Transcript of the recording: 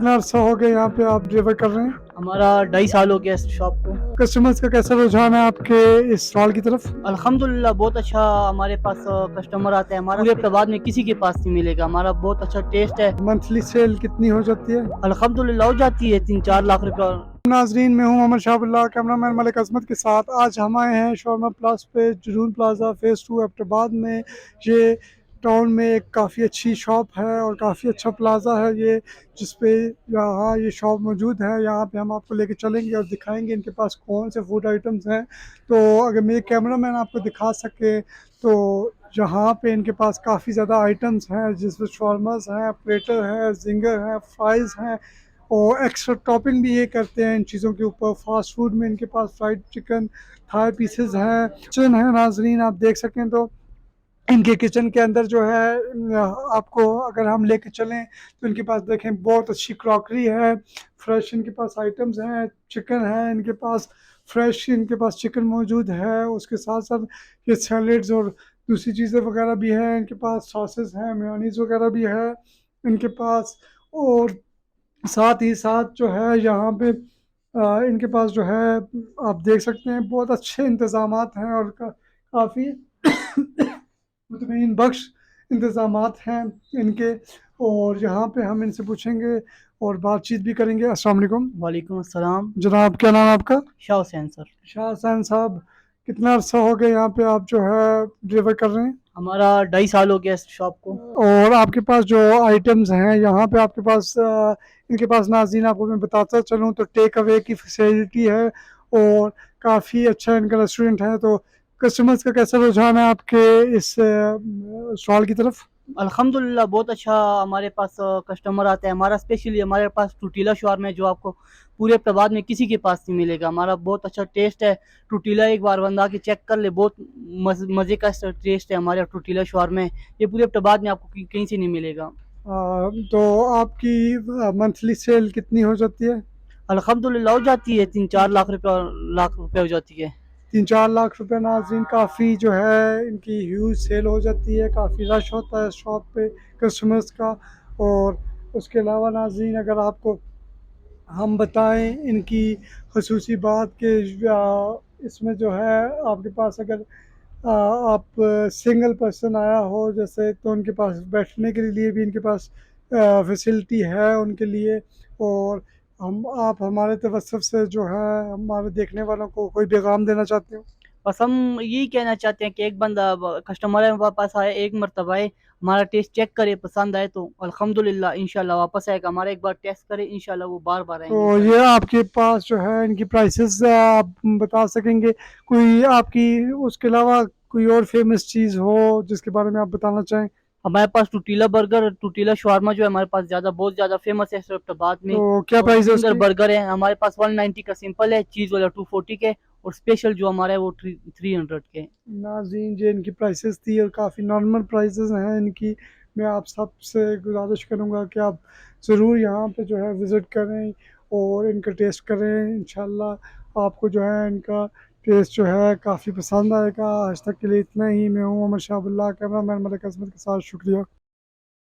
कितना अर्सा हो गया यहाँ पे आप डिलीवर कर रहे हैं? हमारा 2.5 साल हो गया इस शॉप को। कस्टमर्स का कैसा रुझान है आपके इस स्टॉल की तरफ? अल्हम्दुलिल्लाह बहुत अच्छा हमारे पास कस्टमर आते हैं। हमारा पूरे इब्टाबाद में किसी के पास नहीं मिलेगा। हमारा बहुत अच्छा टेस्ट है। मंथली सेल कितनी हो जाती है? अल्हम्दुलिल्लाह हो जाती है 3-4 लाख रुपया। नाजरीन, मैं हूँ मोहम्मद शाहबुल्लाह, कैमरामैन मलिक अजमत के साथ। आज हम आए हैं शॉर्मा प्लस पे, जुनून प्लाजा फेज़ 2 एबटाबाद में। ये टाउन में एक काफ़ी अच्छी शॉप है और काफ़ी अच्छा प्लाजा है ये, जिस पे यहाँ ये शॉप मौजूद है। यहाँ पे हम आपको लेके चलेंगे और दिखाएंगे इनके पास कौन से फूड आइटम्स हैं। तो अगर मेरे कैमरामैन आपको दिखा सके तो यहाँ पे इनके पास काफ़ी ज़्यादा आइटम्स हैं, जिसमें शॉर्मास हैं, प्लेटर है, जिंगर है, फ्राइज़ हैं और एक्स्ट्रा टॉपिंग भी ये करते हैं इन चीज़ों के ऊपर। फास्ट फूड में इनके पास फ्राइड चिकन, थाई पीसेस हैं, किचन है। नाजरीन, आप देख सकें तो इनके किचन के अंदर जो है आपको अगर हम लेके चलें तो इनके पास देखें बहुत अच्छी क्रॉकरी है, फ्रेश इनके पास आइटम्स हैं। चिकन है इनके पास, फ्रेश इनके पास चिकन मौजूद है। उसके साथ साथ ये सैलेड्स और दूसरी चीज़ें वगैरह भी हैं इनके पास, सॉसेस हैं, मेयोनीज वगैरह भी है इनके पास। और साथ ही साथ जो है यहाँ पे इनके पास जो है आप देख सकते हैं बहुत अच्छे इंतज़ामात हैं और काफ़ी मुतमईन बख्श इंतज़ामात हैं इनके। और यहाँ पे हम इनसे पूछेंगे और बातचीत भी करेंगे। अस्सलाम वालेकुम वालेकुम अस्सलाम। जनाब, क्या नाम है आपका? शाह हुसैन सर। शाह हुसैन साहब, कितना अर्सा हो गया यहाँ पे आप जो है डिलीवर कर रहे हैं? हमारा 2.5 साल हो गया इस शॉप को। और आपके पास जो आइटम्स हैं यहाँ पे आपके पास इनके पास, नाज़रीन आपको मैं बताता चलूँ तो टेक अवे की फैसिलिटी है और काफ़ी अच्छा इनका रेस्टोरेंट है। तो कस्टमर्स का कैसा रुझान है आपके इस स्टॉल की तरफ? अल्हम्दुलिल्लाह बहुत अच्छा हमारे पास कस्टमर आते हैं। हमारा स्पेशली हमारे पास टूटीला शवारमा है जो आपको पूरे इब्टाबाद में किसी के पास नहीं मिलेगा। हमारा बहुत अच्छा टेस्ट है। टूटीला एक बार बंदा के चेक कर ले, बहुत मज़े का टेस्ट है हमारे टूटीला शवारमा में। ये पूरे इब्टाबाद में आपको कहीं से नहीं मिलेगा। तो आपकी मंथली सेल कितनी हो जाती है? अल्हम्दुलिल्लाह हो जाती है 3-4 लाख रुपया हो जाती है। 3-4 लाख रुपए। नाज़रीन, काफ़ी जो है इनकी ह्यूज सेल हो जाती है, काफ़ी रश होता है शॉप पे कस्टमर्स का। और उसके अलावा नाज़रीन, अगर आपको हम बताएं इनकी खसूसी बात के इसमें जो है आपके पास अगर आप सिंगल पर्सन आया हो जैसे, तो उनके पास बैठने के लिए भी इनके पास फैसिलिटी है उनके लिए। और हम आप हमारे तवज्जुह से जो है हमारे देखने वालों को कोई पैगाम देना चाहते हो? बस हम यही कहना चाहते हैं कि एक बंदा कस्टमर हमारे पास आए, एक मरतबा आए, हमारा टेस्ट चेक करे, पसंद आए तो अल्हम्दुलिल्लाह इंशाल्लाह वापस आएगा। हमारा एक बार टेस्ट करे, इंशाल्लाह वो बार बार तो आएंगे ये इंशाल्लाह। आपके पास जो है इनकी प्राइसेस आप बता सकेंगे? कोई आपकी उसके अलावा कोई और फेमस चीज़ हो जिसके बारे में आप बताना चाहें? हमारे पास टूटीला बर्गर, टूटीला शवारमा जो है हमारे पास बहुत ज़्यादा फेमस है इस्लामाबाद में। तो क्या और प्राइस है जिंगर उसकी? बर्गर है हमारे पास 190 का सिंपल है, चीज़ वाला 240 के, और स्पेशल जो हमारा है वो 300 के। नाज़रीन, ये इनकी प्राइसेस थी और काफ़ी नॉर्मल प्राइसेस हैं इनकी। मैं आप सबसे गुजारिश करूँगा कि आप ज़रूर यहाँ पे जो है विज़िट करें और इनका टेस्ट करें। इंशाल्लाह आपको जो है इनका टेस्ट जो है काफ़ी पसंद आएगा। आज तक के लिए इतना ही। मैं हूँ मोहम्मद शाहबुल्लाह, कैमरामैन मलिक अज़मत के साथ। शुक्रिया।